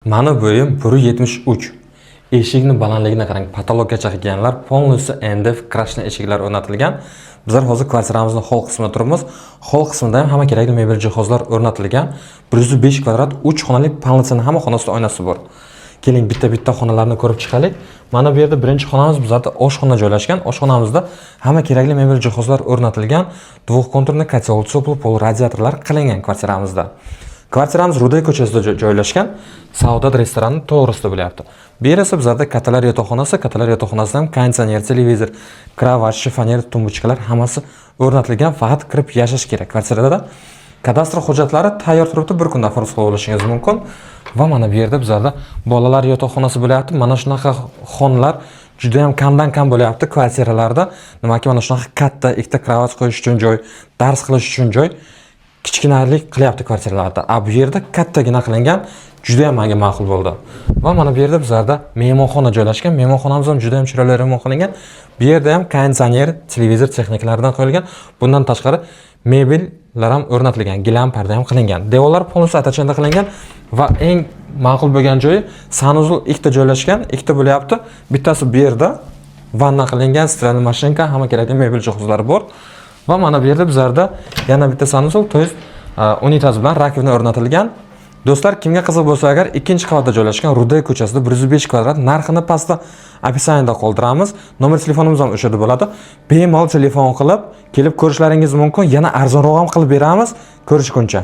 Mani bo'yim 1.73. Eshikning balandligini qarang, patologgacha qilganlar, полностью NDF krashli eshiklar o'rnatilgan. Bizlar hozir kvartiramizning hol qismida turibmiz. Hol qismida ham hamma kerakli mebel jihozlar o'rnatilgan. 105 kvadrat 3 xonali panelsining hamma xonasida oynasi bor. Keling bitta xonalarni ko'rib chiqaylik. Mana bu yerda birinchi xonamiz bizlarda oshxona joylashgan. Oshxonamizda hamma kerakli mebel jihozlar o'rnatilgan. Двухконтурный котел, теплый пол, radiatorlar qilingan kvartiramizda. Kvartiramiz Ruday ko'chasida joylashgan. Saodat restorani to'g'risida bo'lyapti. Bu yer esa bizlarda kattalar yotoqxonasi, kattalar yotoqxonasida ham konditsioner, televizor, kravat, shifoner, tumbuchkalar hammasi o'rnatilgan. Faqat kirib yashash kerak kvartirada. Kadastr hujjatlari tayyor turibdi, bir kunda farz qilib olishingiz mumkin. Va mana bu yerda bizlarda bolalar yotoqxonasi bo'lyapti. Mana shunaqa xonalar juda ham kam bo'lyapti kvartiralarda. Nimaki mana shunaqa katta ikkita kravat qo'yish uchun joy, dars qilish uchun joy kichkinalik qilyapti kvartiralarda. Bu yerda kattagina qilingan, juda ham menga ma'qul bo'ldi. Va mana bu yerda bizlarda mehmonxona joylashgan. Mehmonxonamiz ham juda ham chiroyli remont qilingan. Bu yerda ham konditsioner, televizor texnikalaridan qo'yilgan. Bundan tashqari mebellar ham o'rnatilgan, gilam parda ham qilingan. Devorlar полностью atachanda qilingan va eng ma'qul bo'lgan joyi sanuzul ikkita joylashgan, ikkita bo'lyapti. Bittasi bu yerda vanna qilingan, stиральный mashinka, hamma kerakli mebel jihozlari bor. Va mana bu yerda bizlarda yana bitta sanuzul, to есть unitaz bilan rakovina o'rnatilgan. Do'stlar, kimga qiziq bo'lsa agar, ikkinchi qavatda joylashgan Ruday ko'chasida 105 kvadrat, narxini pastda opisaniyada qoldiramiz. Nomer telefonimiz ham o'sha yerda bo'ladi. Bemalol telefon qilib, kelib ko'rishlaringiz mumkin. Yana arzonroq ham qilib beramiz. Ko'rishguncha.